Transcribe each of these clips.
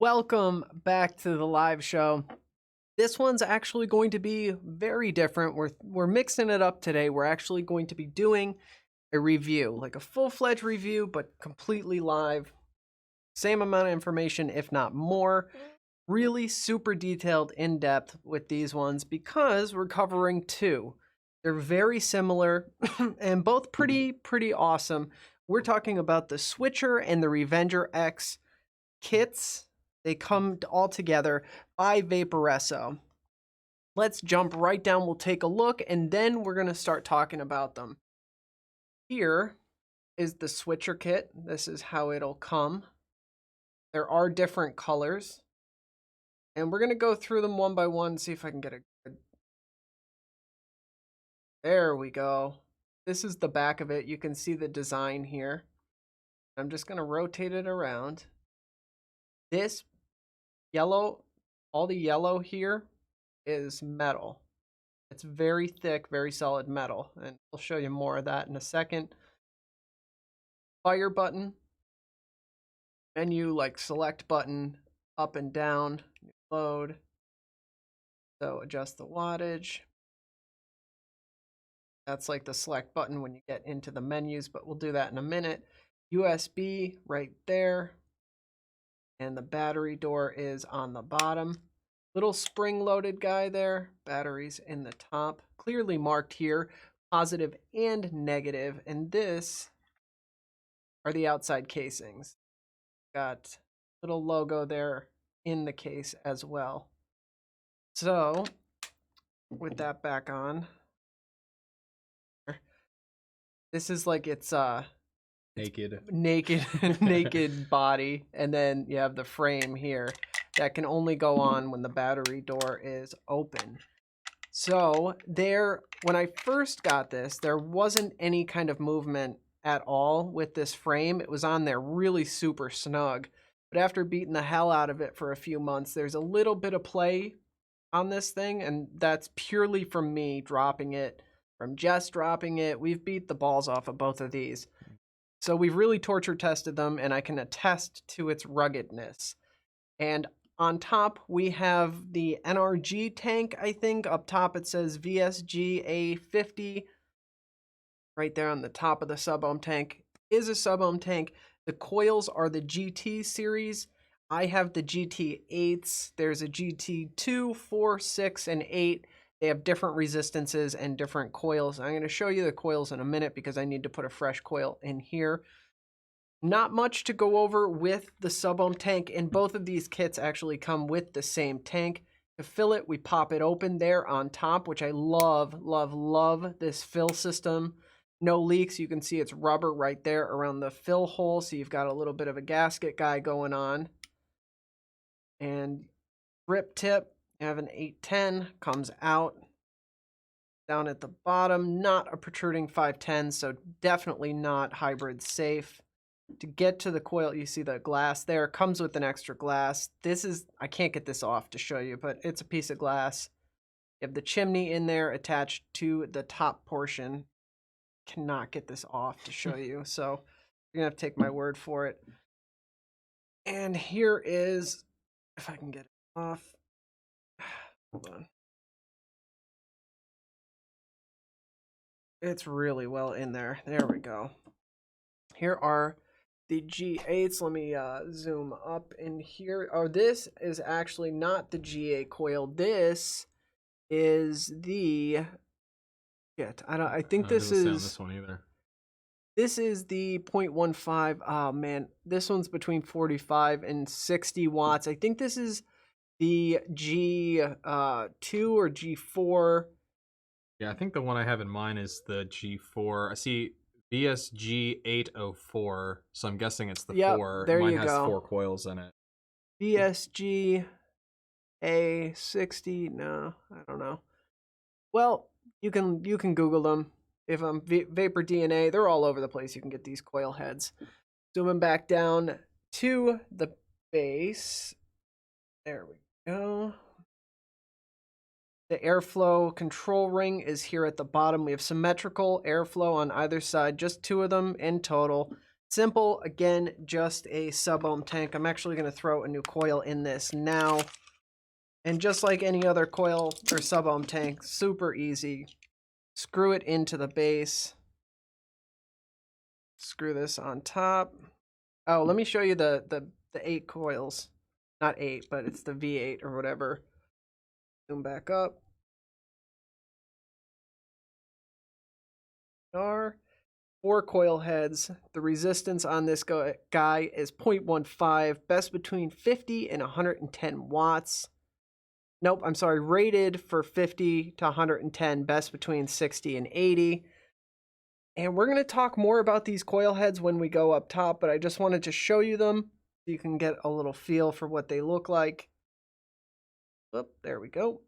Welcome back to the live show. This one's actually going to be very different. We're mixing it up today. We're actually going to be doing a review, like a full-fledged review, but completely live. Same amount of information, if not more. Really super detailed, in-depth with these ones because we're covering two. They're very similar and both pretty awesome. We're talking about the Switcher and the Revenger X kits. They come all together by Vaporesso. Let's jump right down. We'll take a look, and then we're going to start talking about them. Here is the Switcher kit. This is how it'll come. There are different colors, and we're going to go through them one by one, see if I can get a good... There we go. This is the back of it. You can see the design here. I'm just going to rotate it around. This yellow, all the yellow here is metal. It's very thick, very solid metal, and I'll show you more of that in a second. Fire button, menu like select button, up and down, load. So adjust the wattage. That's like the select button when you get into the menus, but we'll do that in a minute. USB right there. And the battery door is on the bottom. Little spring-loaded guy there. Batteries in the top. Clearly marked here, positive and negative. And this are the outside casings. Got little logo there in the case as well. So, with that back on, this is like it's naked body, and then you have the frame here that can only go on when the battery door is open. So when I first got this, there wasn't any kind of movement at all with this frame. It was on there really super snug, but after beating the hell out of it for a few months, there's a little bit of play on this thing, and that's purely from me dropping it, from Jess dropping it. We've beat the balls off of both of these. So we've really torture tested them, and I can attest to its ruggedness. And on top, we have the NRG tank, I think. Up top, it says VSG A50. Right there on the top of the sub-ohm tank is a sub-ohm tank. The coils are the GT series. I have the GT8s. There's a GT2, 4, 6, and 8. They have different resistances and different coils. I'm going to show you the coils in a minute because I need to put a fresh coil in here. Not much to go over with the sub-ohm tank, and both of these kits actually come with the same tank. To fill it, we pop it open there on top, which I love this fill system. No leaks. You can see it's rubber right there around the fill hole, so you've got a little bit of a gasket guy going on. And grip tip. You have an 810, comes out down at the bottom, not a protruding 510, so definitely not hybrid safe. To get to the coil, you see the glass there, comes with an extra glass. I can't get this off to show you, but it's a piece of glass. You have the chimney in there attached to the top portion. Cannot get this off to show you, so you're gonna have to take my word for it. And here is, if I can get it off. Hold on. It's really well in there. There we go. Here are the G8s. Let me zoom up in here. Oh, this is actually not the G8 coil. This is the... I think this is... this one either. This is the 0.15. Oh, man. This one's between 45 and 60 watts. I think this is the G2 or G4. Yeah, I think the one I have in mind is the G4. I see VSG 804, so I'm guessing it's the 4. There Mine you has go. 4 coils in it. VSG A60. No, I don't know. Well, you can Google them. If I'm Vapor DNA, they're all over the place. You can get these coil heads. Zooming back down to the base. There we go. The airflow control ring is here at the bottom. We have symmetrical airflow on either side, just 2 of them in total. Simple, again, just a sub-ohm tank. I'm actually going to throw a new coil in this now. And just like any other coil or sub-ohm tank, super easy. Screw it into the base. Screw this on top. Oh, let me show you the 8 coils. Not 8, but it's the V8 or whatever. Zoom back up. Are 4 coil heads. The resistance on this guy is 0.15, best between 50 and 110 watts. Nope, I'm sorry, rated for 50 to 110, best between 60 and 80. And we're going to talk more about these coil heads when we go up top, but I just wanted to show you them so you can get a little feel for what they look like. Oop, there we go.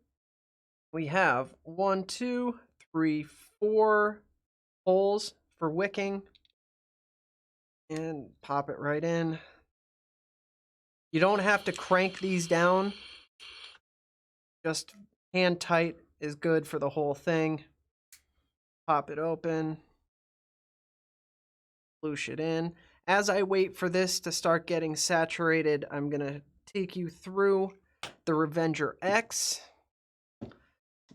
We have 1, 2, 3, 4 holes for wicking. And pop it right in. You don't have to crank these down. Just hand tight is good for the whole thing. Pop it open. Loosh it in. As I wait for this to start getting saturated, I'm going to take you through the Revenger X.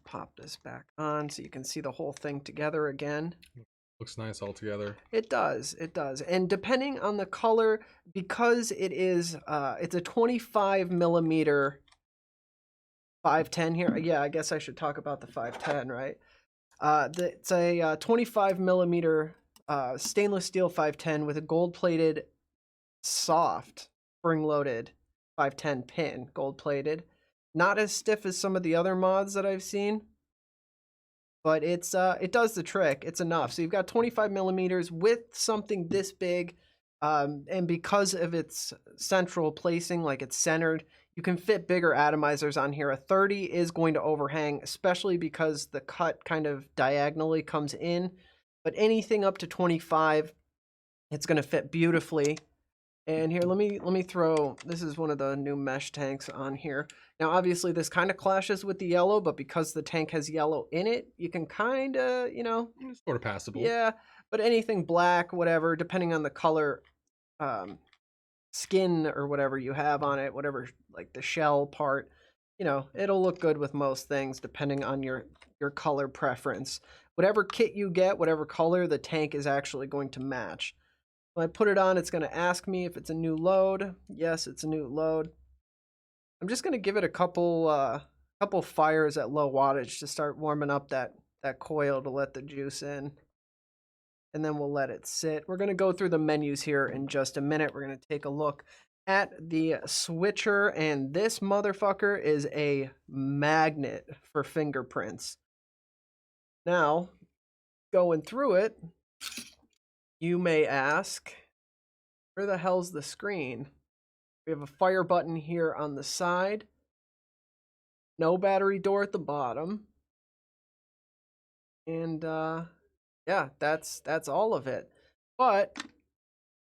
Pop this back on so you can see the whole thing together again. Looks nice all together. It does, it does. And depending on the color, because it is, it's a 25 millimeter 510 here. Yeah, I guess I should talk about the 510, right? It's a 25 millimeter stainless steel 510 with a gold-plated, soft, spring-loaded 510 pin, gold-plated. Not as stiff as some of the other mods that I've seen, but it does the trick. It's enough. So you've got 25 millimeters with something this big, and because of its central placing, like it's centered, you can fit bigger atomizers on here. A 30 is going to overhang, especially because the cut kind of diagonally comes in. But anything up to 25, it's going to fit beautifully. And here, let me throw, this is one of the new mesh tanks on here. Now, obviously, this kind of clashes with the yellow, but because the tank has yellow in it, you can kind of, you know. It's sort of passable. Yeah, but anything black, whatever, depending on the color, skin or whatever you have on it, whatever, like the shell part, you know, it'll look good with most things depending on your color preference. Whatever kit you get, whatever color, the tank is actually going to match. When I put it on, it's going to ask me if it's a new load. Yes, it's a new load. I'm just going to give it a couple fires at low wattage to start warming up that coil to let the juice in. And then we'll let it sit. We're going to go through the menus here in just a minute. We're going to take a look at the switcher, and this motherfucker is a magnet for fingerprints. Now, going through it, you may ask, where the hell's the screen? We have a fire button here on the side. No battery door at the bottom. And yeah, that's all of it. But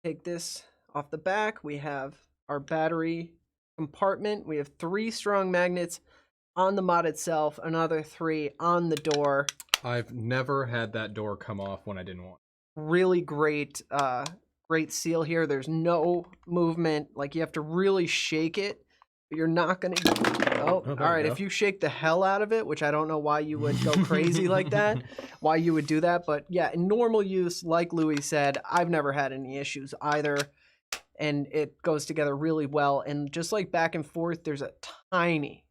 take this off the back. We have our battery compartment. We have 3 strong magnets on the mod itself, another 3 on the door. I've never had that door come off when I didn't want. Really great great seal here. There's no movement. Like, you have to really shake it, but you're not gonna. Oh, all right. If you shake the hell out of it, which I don't know why you would go crazy like that, why you would do that, but yeah, in normal use, like Louis said, I've never had any issues either, and it goes together really well. And just like back and forth, there's a tiny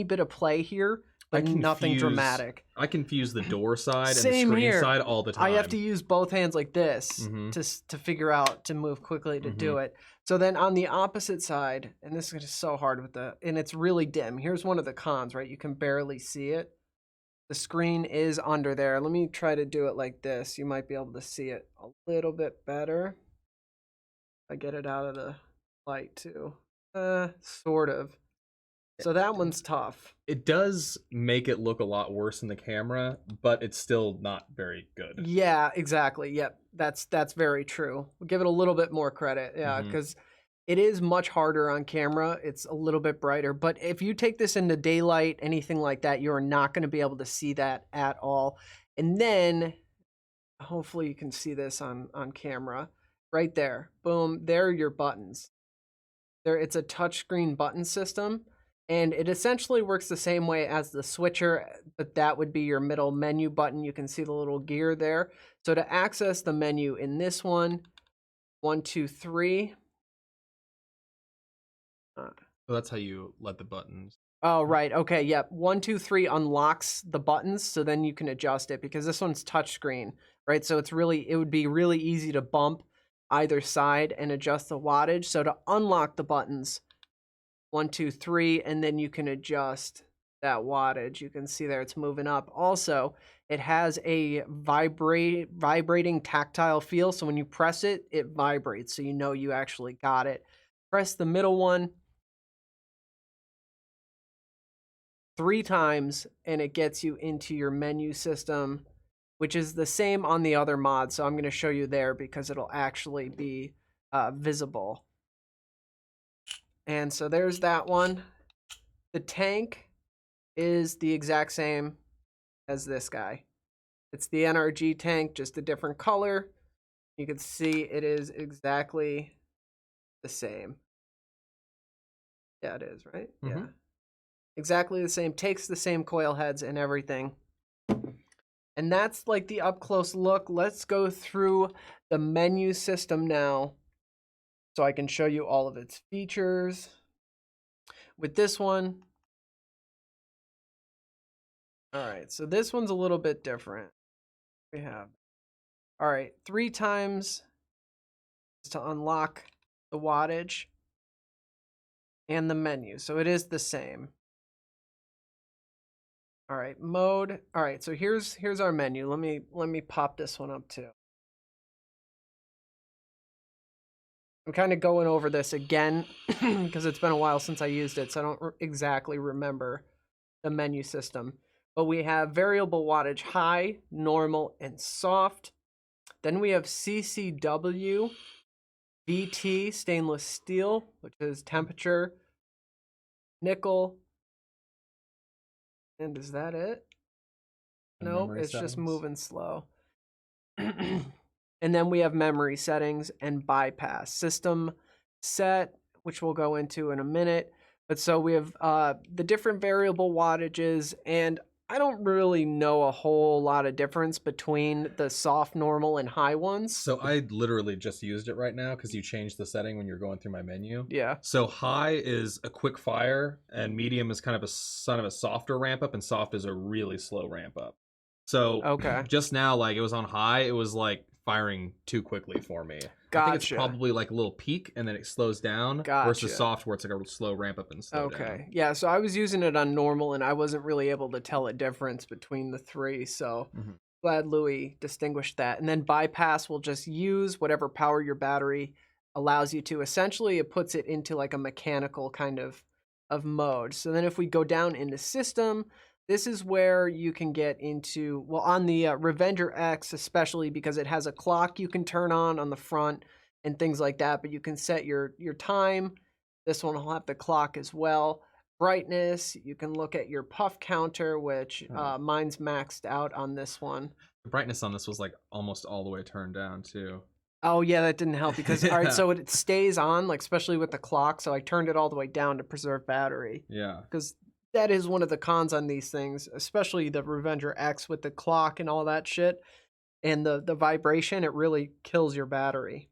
bit of play here, but nothing dramatic. I confuse the door side and the Same screen here. side all the time. I have to use both hands like this to figure out to move quickly to do it. So then on the opposite side, and this is just so hard with and it's really dim. Here's one of the cons, right? You can barely see it. The screen is under there. Let me try to do it like this. You might be able to see it a little bit better. I get it out of the light too. Sort of. So that one's tough. It does make it look a lot worse in the camera, but it's still not very good. Yeah, exactly. Yep, that's very true. We'll give it a little bit more credit. Yeah, because it is much harder on camera. It's a little bit brighter. But if you take this into daylight, anything like that, you're not going to be able to see that at all. And then, hopefully you can see this on camera. right there. Boom, there are your buttons. There, it's a touchscreen button system, and it essentially works the same way as the switcher, but that would be your middle menu button. You can see the little gear there. So to access the menu in this one, 1, 2, 3. So that's how you let the buttons. Oh, right. Okay. Yep. 1, 2, 3 unlocks the buttons, so then you can adjust it because this one's touchscreen, right? So it would be really easy to bump either side and adjust the wattage. So to unlock the buttons, 1, 2, 3, and then you can adjust that wattage. You can see there it's moving up. Also, it has a vibrating tactile feel. So when you press it, it vibrates. So you know you actually got it. Press the middle one 3 times and it gets you into your menu system, which is the same on the other mod. So I'm going to show you there because it'll actually be visible. And so there's that one. The tank is the exact same as this guy. It's the NRG tank, just a different color. You can see it is exactly the same. Yeah, it is, right? Mm-hmm. Yeah. Exactly the same. Takes the same coil heads and everything. And that's like the up close look. Let's go through the menu system now so I can show you all of its features. With this one, all right, so this one's a little bit different. We have, all right, 3 times to unlock the wattage and the menu. So it is the same. All right, mode. All right, so here's our menu. Let me pop this one up too. I'm kind of going over this again because it's been a while since I used it, so I don't exactly remember the menu system. But we have variable wattage high, normal, and soft. Then we have CCW, VT, stainless steel, which is temperature, nickel, and is that it? No, it's just moving slow. And then we have memory settings and bypass. System set, which we'll go into in a minute. But so we have the different variable wattages, and I don't really know a whole lot of difference between the soft, normal, and high ones. So I literally just used it right now because you changed the setting when you're going through my menu. Yeah. So high is a quick fire, and medium is kind of a softer ramp up, and soft is a really slow ramp up. So Okay. just now, like it was on high, it was like firing too quickly for me. I think it's Gotcha. probably like a little peak and then it slows down versus soft where it's like a slow ramp up and slow down. Okay. Yeah, so I was using it on normal and I wasn't really able to tell a difference between the three. So glad Louis distinguished that. And then bypass will just use whatever power your battery allows you to. Essentially, it puts it into like a mechanical kind of mode. So then if we go down into system, this is where you can get into, well, on the Revenger X, especially because it has a clock you can turn on the front and things like that, but you can set your time. This one will have the clock as well. Brightness, you can look at your puff counter, which mine's maxed out on this one. The brightness on this was like almost all the way turned down too. Oh yeah, that didn't help because all right, so it stays on, like especially with the clock. So I turned it all the way down to preserve battery. Yeah. Because that is one of the cons on these things, especially the Revenger X with the clock and all that shit. And the vibration, it really kills your battery.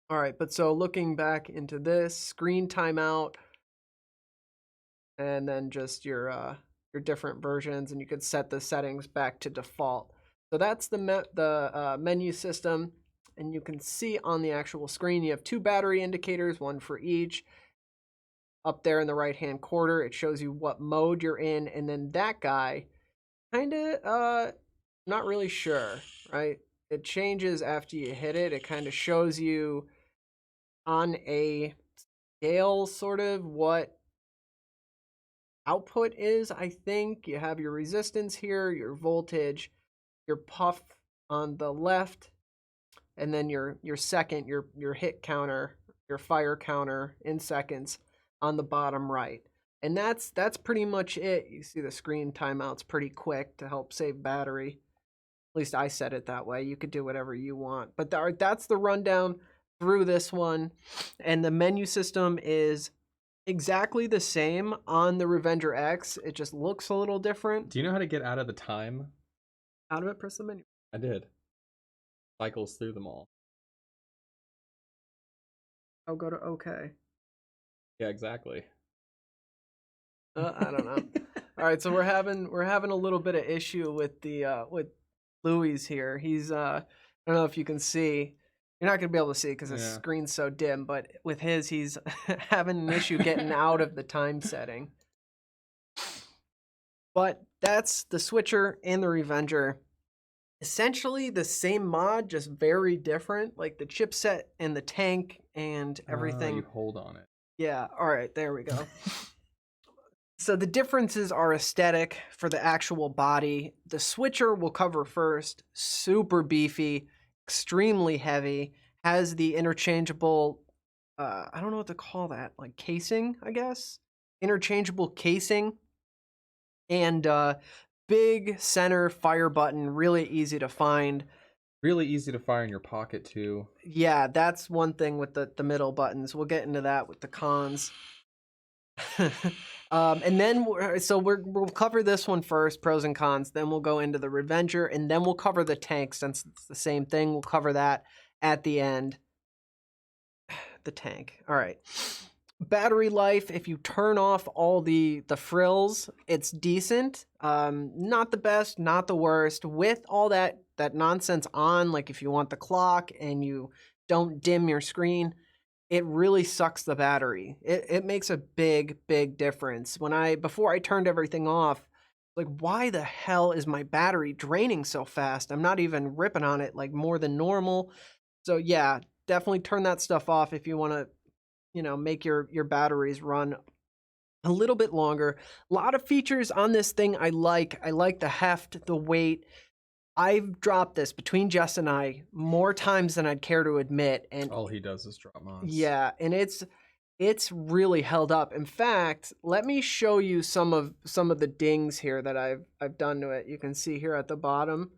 All right, but so looking back into this, screen timeout, and then just your different versions, and you could set the settings back to default. So that's the menu system, and you can see on the actual screen you have 2 battery indicators, one for each. Up there in the right-hand corner, it shows you what mode you're in, and then that guy, kind of, not really sure, right? It changes after you hit it. It kind of shows you on a scale, sort of, what output is, I think. You have your resistance here, your voltage, your puff on the left, and then your second, your hit counter, your fire counter in seconds on the bottom right. And that's pretty much it. You see the screen timeout's pretty quick to help save battery. least I set it that way. You could do whatever you want. But that's the rundown through this one. And the menu system is exactly the same on the Revenger X. It just looks a little different. Do you know how to get out of the time? Out of it, press the menu. I did. Cycles through them all. Oh, go to OK. Yeah, exactly. I don't know. All right, so we're having a little bit of issue with the with Louis here. He's I don't know if you can see. You're not gonna be able to see because the screen's so dim. But with his, he's having an issue getting out of the time setting. But that's the Switcher and the Revenger. Essentially the same mod, just very different. Like the chipset and the tank and everything. You hold on it. Yeah. All right. There we go. So the differences are aesthetic for the actual body. The Switcher we'll cover first. Super beefy, extremely heavy. Has the interchangeable, I don't know what to call that, like casing, I guess. Interchangeable casing. And big center fire button, really easy to find. Really easy to fire in your pocket too. Yeah, that's one thing with the middle buttons. We'll get into that with the cons. And then we'll cover this one first, pros and cons. Then we'll go into the Revenger, and then we'll cover the tank since it's the same thing. We'll cover that at the end. The tank. All right. Battery life, if you turn off all the frills, it's decent. Not the best, not the worst. With all that nonsense on, like if you want the clock and you don't dim your screen, it really sucks the battery. It makes a big difference. Before I turned everything off, like, why the hell is my battery draining so fast? I'm not even ripping on it like more than normal. So yeah, definitely turn that stuff off if you want to, make your batteries run a little bit longer. A lot of features on this thing I like. I like the heft, the weight. I've dropped this between Jess and I more times than I'd care to admit, and all he does is drop mods. Yeah, and it's really held up. In fact, let me show you some of the dings here that I've done to it. You can see here at the bottom.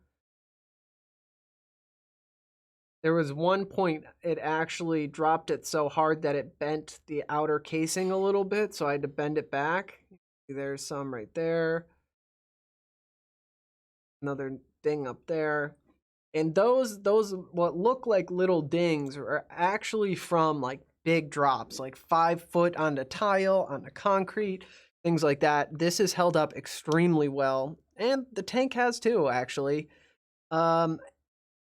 There was one point it actually dropped it so hard that it bent the outer casing a little bit, so I had to bend it back. There's some right there. Another ding up there. And those what look like little dings are actually from like big drops, like 5 foot onto tile, onto concrete, things like that. This is held up extremely well, and the tank has too, actually.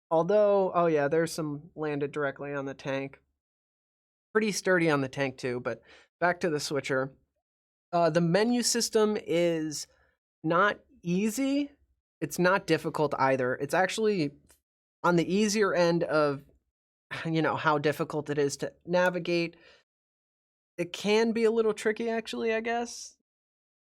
Although, oh yeah, there's some landed directly on the tank. Pretty sturdy on the tank too, but back to the Switcher. The menu system is not easy. It's not difficult either. It's actually on the easier end of, how difficult it is to navigate. It can be a little tricky, actually, I guess.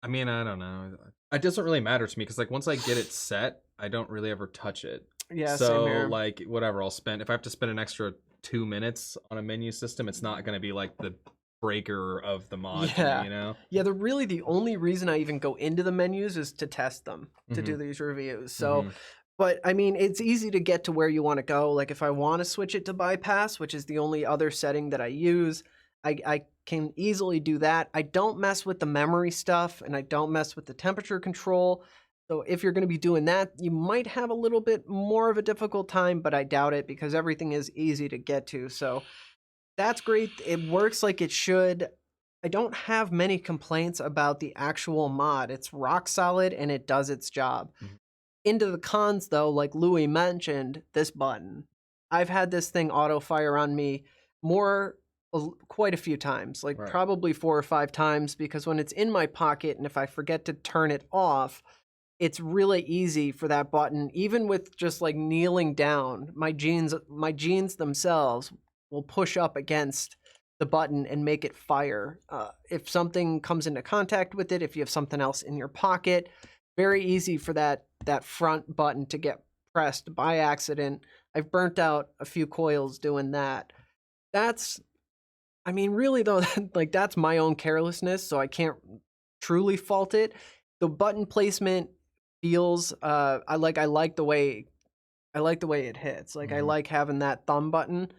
I mean, I don't know. It doesn't really matter to me because, like, once I get it set, I don't really ever touch it. Yeah, so same here. Like, whatever, if I have to spend an extra 2 minutes on a menu system, it's not going to be like the breaker of the mod. Yeah. Yeah, the only reason I even go into the menus is to test them, to do these reviews. So, but I mean, it's easy to get to where you want to go. Like if I want to switch it to bypass, which is the only other setting that I use, I can easily do that. I don't mess with the memory stuff, and I don't mess with the temperature control. So if you're going to be doing that, you might have a little bit more of a difficult time, but I doubt it because everything is easy to get to. So that's great. It works like it should. I don't have many complaints about the actual mod. It's rock solid and it does its job. Into the cons though, like Louis mentioned, this button. I've had this thing auto fire on me quite a few times, like probably 4 or 5 times, because when it's in my pocket and if I forget to turn it off, it's really easy for that button, even with just like kneeling down, my jeans themselves will push up against the button and make it fire. If something comes into contact with it, if you have something else in your pocket, very easy for that front button to get pressed by accident. I've burnt out a few coils doing that. I mean, really though, like that's my own carelessness, so I can't truly fault it. The button placement feels, I like the way I like the way it hits. Like I Mhm. like having that thumb button.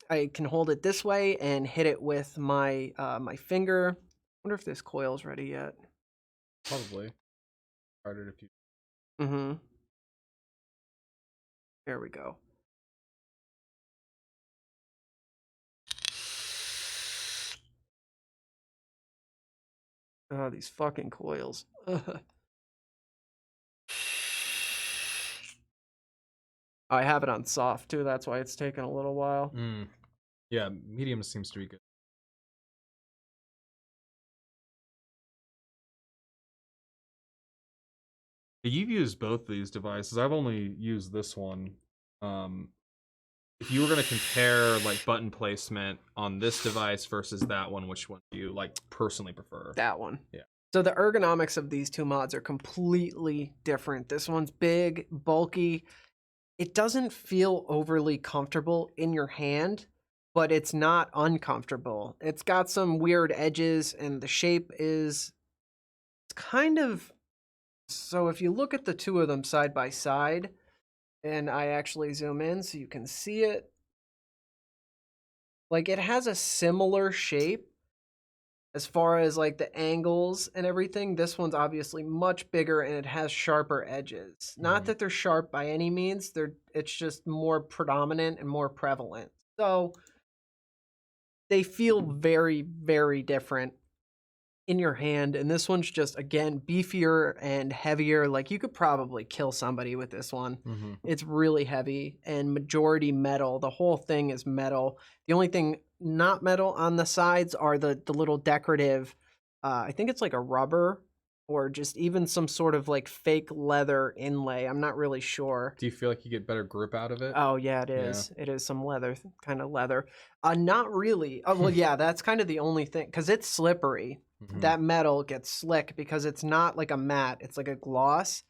I can hold it this way and hit it with my my finger. I wonder if this coil's ready yet. Probably harder if you. Mm-hmm. There we go. Oh, these fucking coils. I have it on soft too. That's why it's taking a little while. Yeah, medium seems to be good. You've used both these devices. I've only used this one. Um, if you were going to compare like button placement on this device versus that one, which one do you like personally prefer? That one. Yeah. So the ergonomics of these two mods are completely different. This one's big, bulky. It doesn't feel overly comfortable in your hand, but it's not uncomfortable. It's got some weird edges, and the shape is it's kind of so if you look at the two of them side by side, and I actually zoom in so you can see it, like it has a similar shape as far as like the angles and everything. This one's obviously much bigger and it has sharper edges. Not that they're sharp by any means, it's just more predominant and more prevalent. So they feel very, very different in your hand, and this one's just again beefier and heavier. Like you could probably kill somebody with this one. It's really heavy and majority metal. The whole thing is metal. The only thing not metal on the sides are the little decorative I think it's like a rubber or just even some sort of like fake leather inlay. I'm not really sure. Do you feel like you get better grip out of it? Oh yeah, it is. It is some leather, kind of leather. Not really. Oh well, yeah, that's kind of the only thing because it's slippery. That metal gets slick because it's not like a matte; it's like a gloss.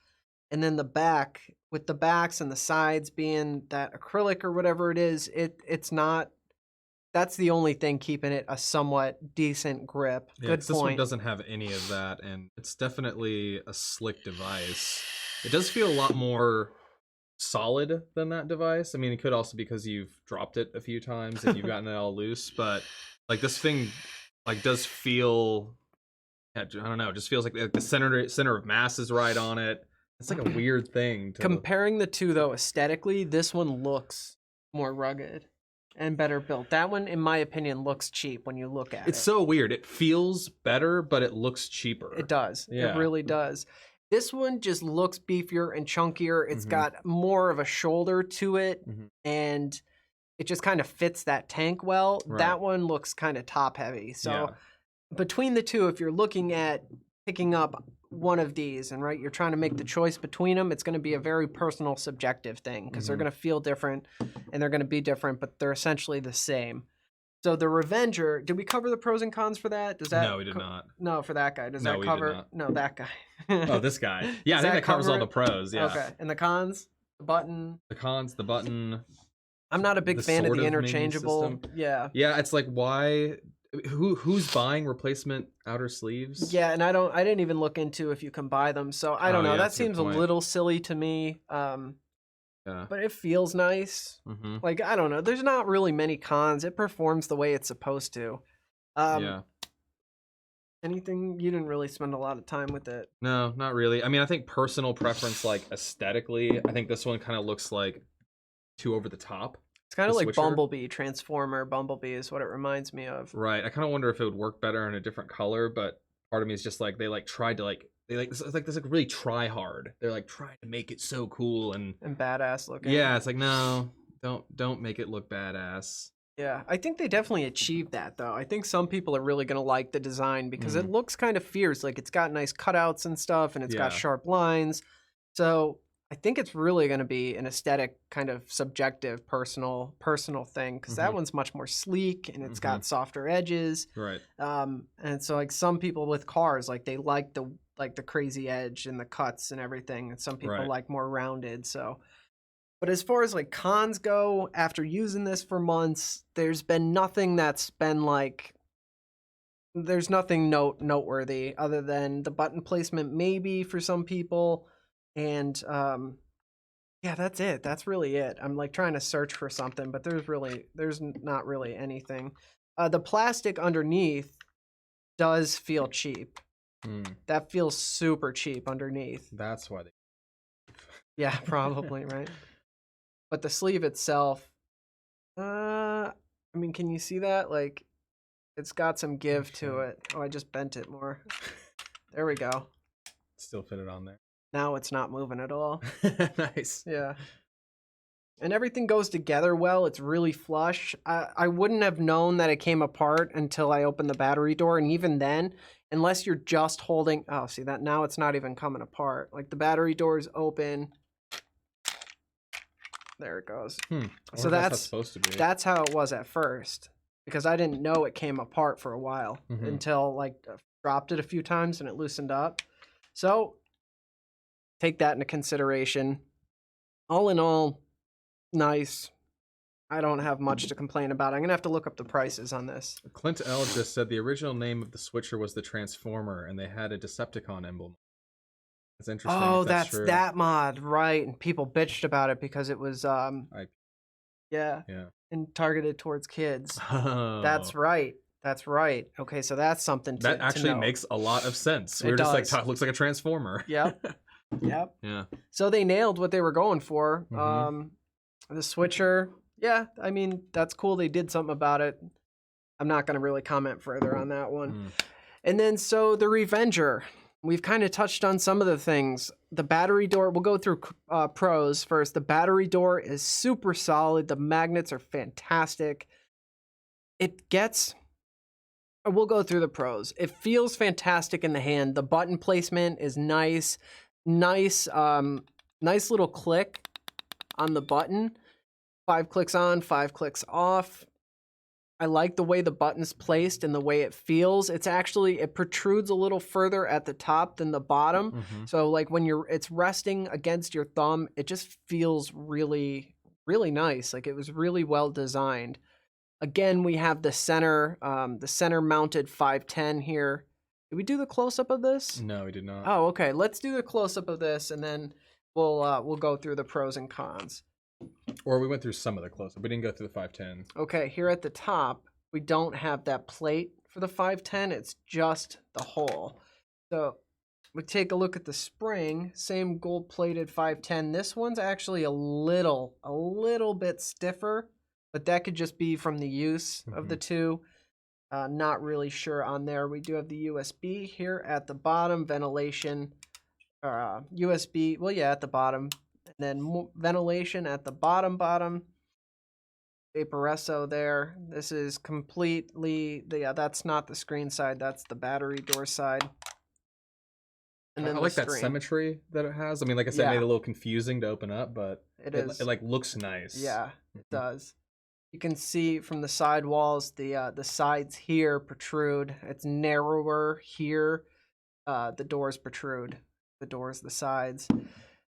And then the back, with the backs and the sides being that acrylic or whatever it is, it's not. That's the only thing keeping it a somewhat decent grip. Yeah, Good 'cause this one point. doesn't have any of that, and it's definitely a slick device. It does feel a lot more solid than that device. I mean, it could also be because you've dropped it a few times and you've gotten it all loose, but like this thing like does feel I don't know, it just feels like the center of mass is right on it. It's like a weird thing to Comparing the two though aesthetically, this one looks more rugged and better built. That one, in my opinion, looks cheap when you look at it. It's so weird. It feels better, but it looks cheaper. It does. Yeah. It really does. This one just looks beefier and chunkier. It's got more of a shoulder to it, and it just kind of fits that tank well. Right. That one looks kind of top heavy. So Yeah. between the two, if you're looking at picking up one of these and right, you're trying to make the choice between them, it's going to be a very personal, subjective thing because they're going to feel different and they're going to be different, but they're essentially the same. So the Revenger, did we cover the pros and cons for that? Does that No, we did not. No, for that guy. Does No, that we did cover? not. No, that guy. Oh, this guy. Yeah, I Does think that covers cover all the it? pros. Yeah. Okay. And the cons? The button. The cons, the button. I'm not a big The fan of sort the of menu interchangeable. system. Yeah. Yeah, it's like why who's buying replacement outer sleeves? Yeah, and I didn't even look into if you can buy them. So I don't know. Yeah, That that's a good seems a point. little silly to me. Yeah. But it feels nice. Like I don't know. There's not really many cons. It performs the way it's supposed to. Yeah. Anything you didn't really spend a lot of time with it. No, not really. I mean, I think personal preference, like aesthetically, I think this one kind of looks like too over the top. It's kind of The like switcher? Bumblebee, Transformer Bumblebee is what it reminds me of. Right. I kind of wonder if it would work better in a different color, but part of me is just like they like tried to like they like it's like this like really try hard. They're like trying to make it so cool and Badass looking. yeah, it's like no, don't make it look badass. Yeah, I think they definitely achieved that though. I think some people are really gonna like the design because it looks kind of fierce. Like it's got nice cutouts and stuff, and it's got Yeah. sharp lines. So I think it's really gonna be an aesthetic kind of subjective, personal thing because that one's much more sleek and it's got softer edges. Right. And so like some people with cars, like they like the crazy edge and the cuts and everything, and some people Right. like more rounded. So. But as far as like cons go, after using this for months, there's been nothing that's been like there's nothing noteworthy other than the button placement maybe for some people and Yeah, that's it. That's really it. I'm like trying to search for something, but there's not really anything. The plastic underneath does feel cheap. That feels super cheap underneath. That's why they. Yeah, probably, right? But the sleeve itself, I mean, can you see that? Like, it's got some give to it. Oh, I just bent it more. There we go. Still fit it on there. Now it's not moving at all. Nice. Yeah. And everything goes together well. It's really flush. I wouldn't have known that it came apart until I opened the battery door. And even then, unless you're just holding... Oh, see that? Now it's not even coming apart. Like the battery door is open. There it goes. So that's supposed to be. That's how it was at first. Because I didn't know it came apart for a while. Until like dropped it a few times and it loosened up. So take that into consideration. All in all, nice. I don't have much to complain about. I'm going to have to look up the prices on this. Clint L. just said the original name of the switcher was the Transformer, and they had a Decepticon emblem. That's interesting. Oh, that's that mod, right. And people bitched about it because it was, yeah, and targeted towards kids. Oh. That's right. That's right. Okay, so that's something that actually makes a lot of sense. We're just like, looks like a Transformer. Yep. Yep. Yeah. So they nailed what they were going for. The switcher, yeah, I mean, that's cool. They did something about it. I'm not going to really comment further on that one. And then, so the Revenger, we've kind of touched on some of the things. The battery door, we'll go through pros first. The battery door is super solid. The magnets are fantastic. It gets... We'll go through the pros. It feels fantastic in the hand. The button placement is nice. Nice little click on the button. 5 clicks on, 5 clicks off. I like the way the button's placed and the way it feels. It's actually, it protrudes a little further at the top than the bottom. So like when it's resting against your thumb, it just feels really, really nice. Like it was really well designed. Again, we have the center mounted 510 here. Did we do the close-up of this? No, we did not. Oh, okay. Let's do the close-up of this, and then we'll go through the pros and cons. Or we went through some of the close-up. We didn't go through the 510. Okay, here at the top, we don't have that plate for the 510. It's just the hole. So we take a look at the spring. Same gold-plated 510. This one's actually a little bit stiffer. But that could just be from the use of the two. Not really sure on there. We do have the USB here at the bottom. Ventilation. USB, well, yeah, at the bottom. And then ventilation at the bottom. Vaporesso there. This is completely... that's not the screen side. That's the battery door side. And then I like that symmetry that it has. I mean, like I said, it made it a little confusing to open up, but it like looks nice. Yeah, it does. You can see from the side walls, the sides here protrude. It's narrower here. The doors protrude. The sides.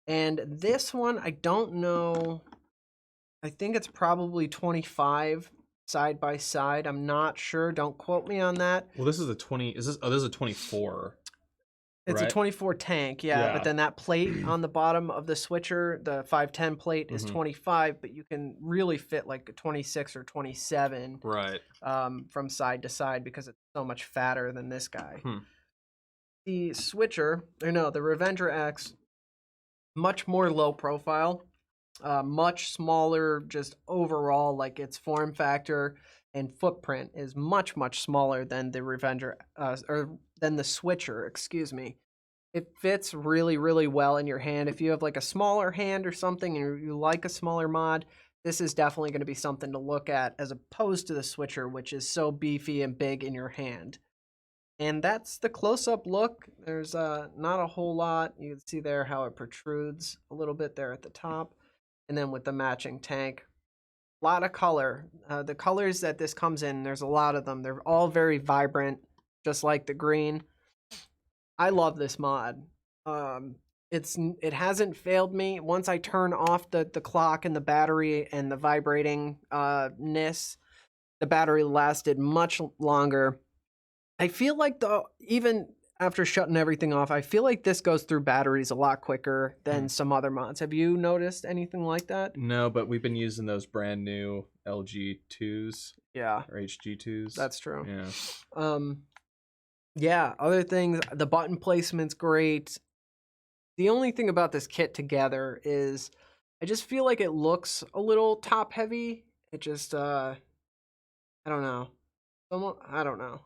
And this one, I don't know. I think it's probably 25 side by side. I'm not sure. Don't quote me on that. Well, this is a 20. This is a 24. It's a 24 tank, yeah. But then that plate on the bottom of the switcher, the 510 plate, is 25, but you can really fit like a 26 or 27 from side to side because it's so much fatter than this guy. The switcher, the Revenger X, much more low profile, much smaller just overall, like its form factor and footprint is much, much smaller than the Revenger, or than the switcher, excuse me. It fits really, really well in your hand. If you have like a smaller hand or something and you like a smaller mod, this is definitely going to be something to look at as opposed to the switcher, which is so beefy and big in your hand. And that's the close-up look. There's not a whole lot. You can see there how it protrudes a little bit there at the top. And then with the matching tank, a lot of color. The colors that this comes in, there's a lot of them. They're all very vibrant, just like the green. I love this mod. It hasn't failed me. Once I turn off the clock and the battery and the vibrating ness, the battery lasted much longer. I feel like after shutting everything off, I feel like this goes through batteries a lot quicker than some other mods. Have you noticed anything like that? No, but we've been using those brand new LG2s Yeah, or HG2s. that's true. Yeah. Yeah, other things, the button placement's great. The only thing about this kit together is I just feel like it looks a little top heavy. It just I don't know. I don't know.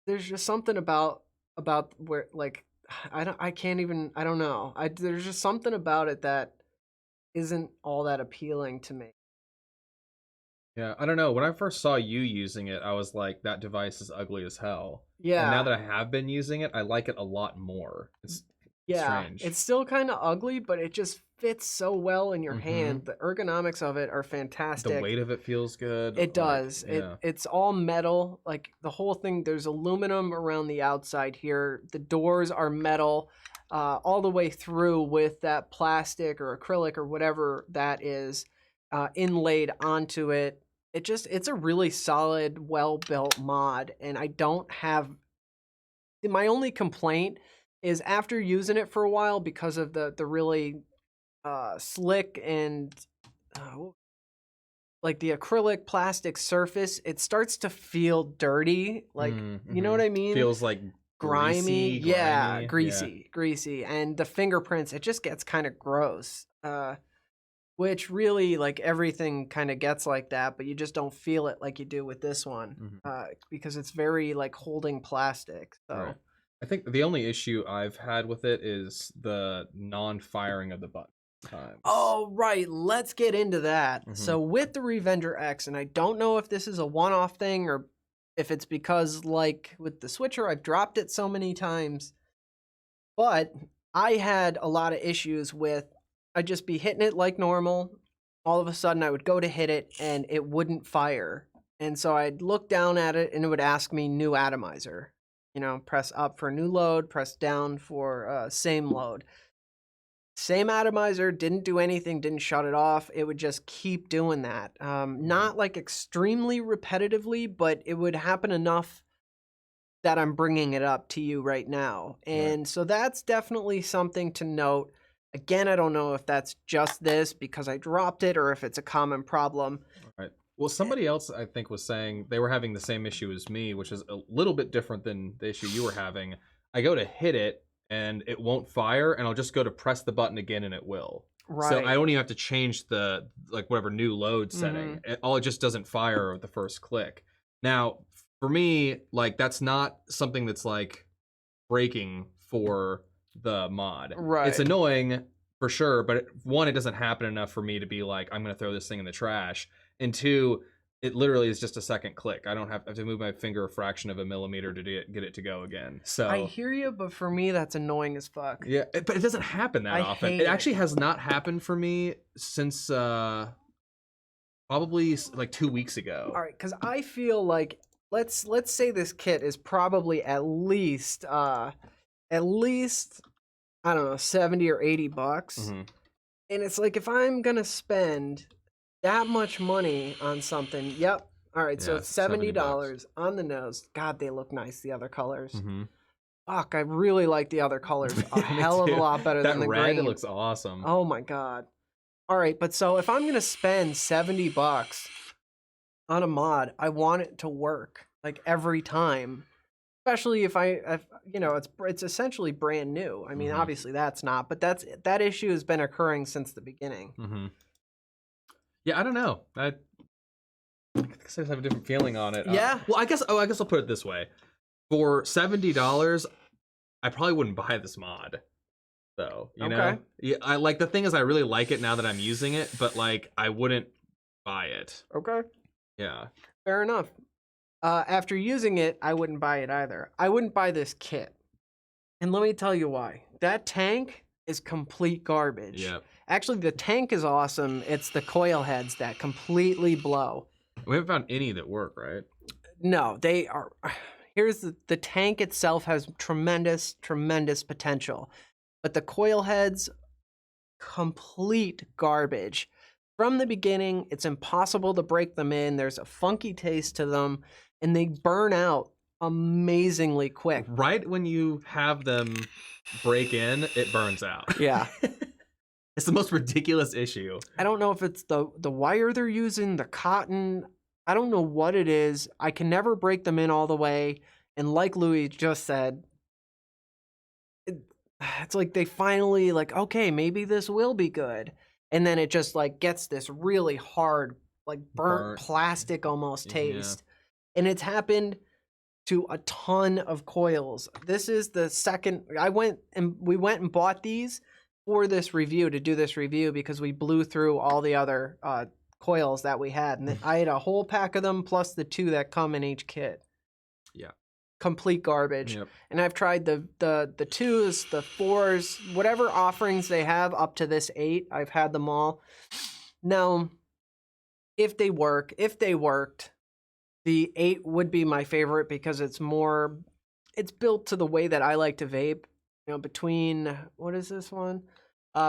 There's just something about where like I can't even I don't know. There's just something about it that isn't all that appealing to me. Yeah, I don't know. When I first saw you using it, I was like, that device is ugly as hell. And now Yeah. that I have been using it, I like it a lot more. It's Yeah, strange. it's still kind of ugly, but it just fits so well in your Mm-hmm. hand. The ergonomics of it are The fantastic. weight of it feels good. It Like, does. yeah. It's all metal. Like the whole thing, there's aluminum around the outside here. The doors are metal, all the way through with that plastic or acrylic or whatever that is inlaid onto it. It's a really solid, well-built mod, and I don't have my only complaint is after using it for a while because of the really slick and uh, like the acrylic plastic surface, it starts to feel dirty. Like, you know Mm-hmm. what I mean? Feels like Grimy. Yeah, grimy. Yeah. greasy. And the fingerprints, it just gets kind of gross. Which really, like, everything kind of gets like that, but you just don't feel it like you do with this one because it's very, like, holding plastic. So. Right. I think the only issue I've had with it is the non-firing of the button times. Oh, right. Let's get into that. Mhm. So, with the Revenger X, and I don't know if this is a one off thing or if it's because, like with the Switcher, I've dropped it so many times, but I had a lot of issues with I'd just be hitting it like normal. All of a sudden, I would go to hit it and it wouldn't fire. And so I'd look down at it and it would ask me new atomizer. You know, press up for new load, press down for same load. Same atomizer, didn't do anything, didn't shut it off. It would just keep doing that. Not like extremely repetitively, but it would happen enough that I'm bringing it up to you right now. And so that's definitely something to note. Again, I don't know if that's just this because I dropped it or if it's a common problem. Right. Well, somebody else I think was saying they were having the same issue as me, which is a little bit different than the issue you were having. I go to hit it and it won't fire, and I'll just go to press the button again and it will. Right. So I don't even have to change the whatever new load setting. It just doesn't fire with the first click. Now, for me, like that's not something that's like breaking for the mod. Right. It's annoying for sure, but one, it doesn't happen enough for me to be like, I'm gonna throw this thing in the trash. And two, it literally is just a second click. I don't have to move my finger a fraction of a millimeter to get it to go again. So I hear you, but for me, that's annoying as fuck. yeah, but it doesn't happen that often. hate It actually has not happened for me since probably like 2 weeks ago. All right, because I feel like let's say this kit is probably at least I don't know, 70 or 80 bucks. Mm-hmm. And it's like if I'm gonna spend that much money on something, yep. All right, so Yeah, it's $70 on the nose. God, they look nice, the other colors. Mm-hmm. Fuck, I really like the other colors a hell of a lot better that than the red green. looks awesome. Oh my god. All right, but so if I'm gonna spend 70 bucks on a mod, I want it to work like every time. Especially if you know, it's essentially brand new. I mean, obviously that's not, but that issue has been occurring since the beginning. Mm-hmm. Yeah, I don't know. I guess I just have a different feeling on it. Yeah. Well, I guess I'll put it this way: for $70, I probably wouldn't buy this mod, though. You know? Yeah. I like the thing is I really like it now that I'm using it, but like I wouldn't buy it. Okay. Yeah. Fair enough. After using it, I wouldn't buy it either. I wouldn't buy this kit. And let me tell you why. That tank is complete garbage. Yeah. Actually, the tank is awesome. It's the coil heads that completely blow. We haven't found any that work, right? No, they are. Here's the tank itself has tremendous potential. But the coil heads, complete garbage. From the beginning, it's impossible to break them in. There's a funky taste to them. And they burn out amazingly quick. Right when you have them break in, it burns out. Yeah. It's the most ridiculous issue. I don't know if it's the wire they're using, the cotton. I don't know what it is. I can never break them in all the way. And like Louis just said, it's like they finally like, okay, maybe this will be good. And then it just like gets this really hard, like burnt plastic almost taste. Yeah. And it's happened to a ton of coils. This is the second we went and bought these for this review, to do this review, because we blew through all the other coils that we had. And I had a whole pack of them plus the 2 that come in each kit. Yeah. Complete garbage. Yep. And I've tried the 2s, the 4s, whatever offerings they have up to this 8. I've had them all. Now, if they worked, the 8 would be my favorite because it's built to the way that I like to vape. You know, between, what is this one?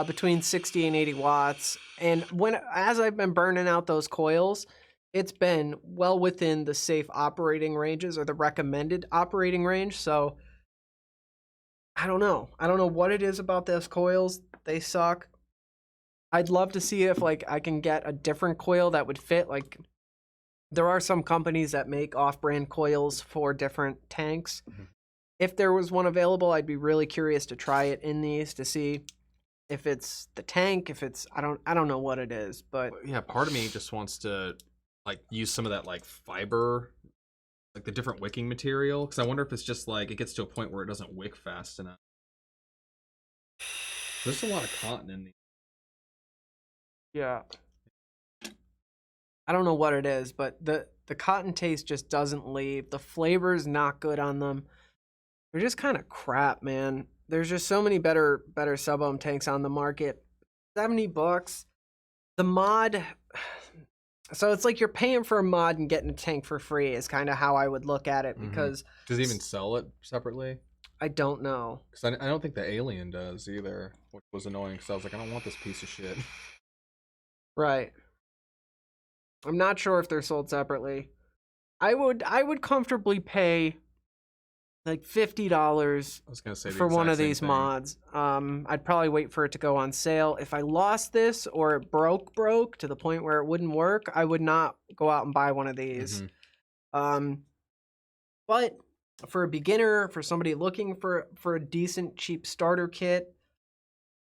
Between 60 and 80 watts. And as I've been burning out those coils, it's been well within the safe operating ranges, or the recommended operating range. So I don't know. I don't know what it is about those coils. They suck. I'd love to see if like I can get a different coil that would fit. Like, there are some companies that make off-brand coils for different tanks. Mm-hmm. If there was one available, I'd be really curious to try it in these to see if it's the tank, if it's I don't know what it is, but yeah, part of me just wants to like use some of that like fiber, like the different wicking material, because I wonder if it's just like it gets to a point where it doesn't wick fast enough. There's a lot of cotton in these. Yeah. I don't know what it is, but the cotton taste just doesn't leave. The flavor's not good on them. They're just kind of crap, man. There's just so many better sub-ohm tanks on the market. $70. The mod, so it's like you're paying for a mod and getting a tank for free is kind of how I would look at it, because does it even sell it separately? I don't know. Because I don't think the Alien does either, which was annoying because I was like, I don't want this piece of shit. Right. I'm not sure if they're sold separately. I would comfortably pay like $50 I was gonna say for one of these mods. I'd probably wait for it to go on sale. If I lost this or it broke to the point where it wouldn't work, I would not go out and buy one of these. But for a beginner, for somebody looking for a decent cheap starter kit,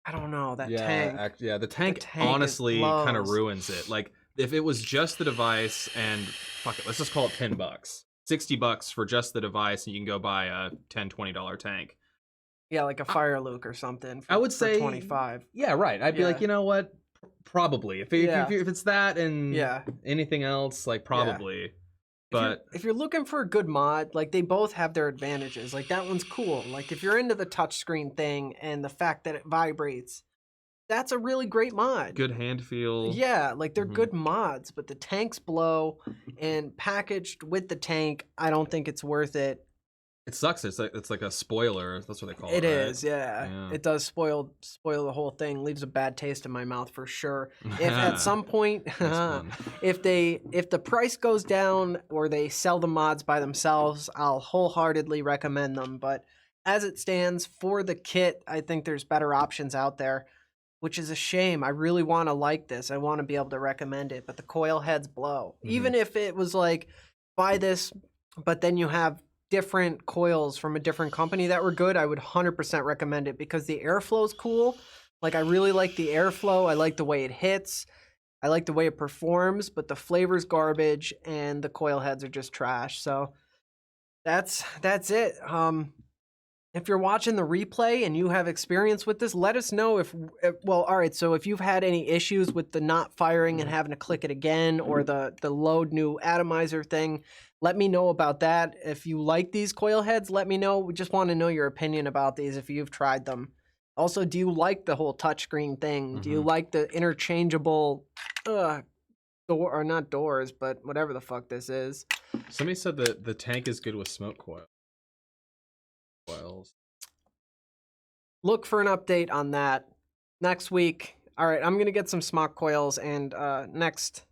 I don't know, that tank. The tank honestly kind of ruins it. Like, if it was just the device and fuck it, let's just call it $10. $60 for just the device, and you can go buy a $10-$20 tank. Yeah, like a Fire Luke or something. I would say 25. Yeah, right. I'd be like, you know what? Probably. If it's that and anything else, like probably. Yeah. But if you're looking for a good mod, like, they both have their advantages. Like, that one's cool. Like, if you're into the touchscreen thing and the fact that it vibrates, that's a really great mod. Good hand feel. Yeah, like, they're good mods, but the tanks blow, and packaged with the tank, I don't think it's worth it. It sucks. It's like a spoiler. That's what they call it. It is, yeah. It does spoil the whole thing. Leaves a bad taste in my mouth for sure. If at some point, if the price goes down or they sell the mods by themselves, I'll wholeheartedly recommend them. But as it stands for the kit, I think there's better options out there, which is a shame. I really want to like this. I want to be able to recommend it, but the coil heads blow. Even if it was like, buy this, but then you have different coils from a different company that were good, I would 100% recommend it, because the airflow is cool. Like, I really like the airflow. I like the way it hits. I like the way it performs, but the flavor's garbage and the coil heads are just trash. So that's it. If you're watching the replay and you have experience with this, let us know all right, so if you've had any issues with the not firing and having to click it again, or the load new atomizer thing, let me know about that. If you like these coil heads, let me know. We just want to know your opinion about these if you've tried them. Also, do you like the whole touchscreen thing? Do you like the interchangeable door, or not doors, but whatever the fuck this is? Somebody said that the tank is good with smoke coils. Look for an update on that next week. All right, I'm gonna get some smoke coils, and next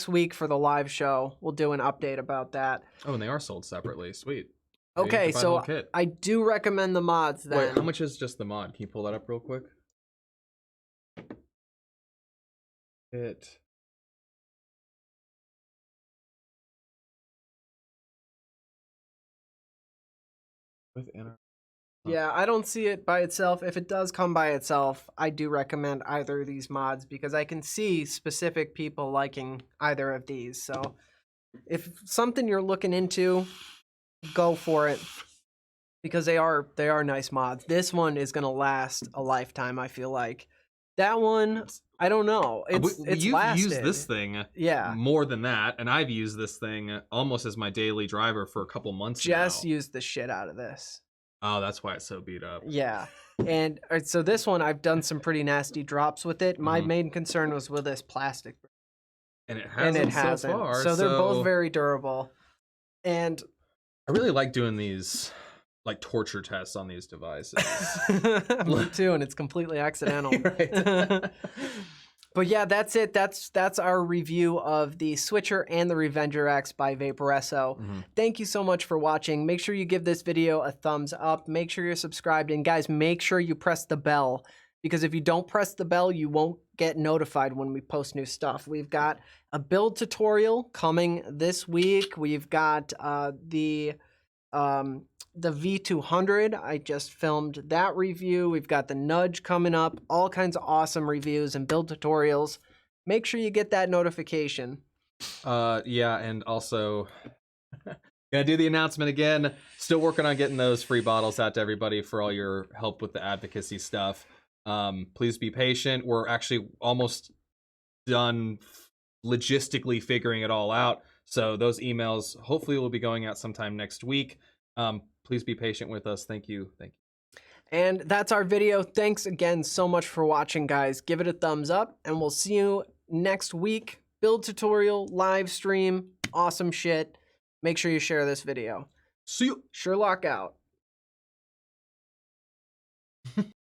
week for the live show, we'll do an update about that. Oh, and they are sold separately. Sweet. You have to Okay, buy the so whole kit. I do recommend the mods then. Wait, how much is just the mod? Can you pull that up real quick? It. With inner. Yeah, I don't see it by itself. If it does come by itself, I do recommend either of these mods because I can see specific people liking either of these. So if something you're looking into, go for it because they are nice mods. This one is going to last a lifetime, I feel like. That one, I don't know. It's You've lasted. used this thing Yeah. more than that, and I've used this thing almost as my daily driver for a couple months Jess now. used the shit out of this. Oh, that's why it's so beat up. Yeah. And so this one, I've done some pretty nasty drops with it. My main concern was with this plastic. And it hasn't so far. So they're both very durable. And I really like doing these like torture tests on these devices. me too, and it's completely accidental. Right. But yeah, that's it. That's our review of the Switcher and the Revenger X by Vaporesso. Thank you so much for watching. Make sure you give this video a thumbs up. Make sure you're subscribed. And guys, make sure you press the bell because if you don't press the bell, you won't get notified when we post new stuff. We've got a build tutorial coming this week. We've got the V200. I just filmed that review. We've got the Nudge coming up. All kinds of awesome reviews and build tutorials. Make sure you get that notification. Yeah, and also gonna do the announcement again. Still working on getting those free bottles out to everybody for all your help with the advocacy stuff. Please be patient. We're actually almost done logistically figuring it all out. So those emails hopefully will be going out sometime next week. Please be patient with us. Thank you. Thank you. And that's our video. Thanks again so much for watching, guys. Give it a thumbs up, and we'll see you next week. Build tutorial, live stream, awesome shit. Make sure you share this video. See you. Sherlock out.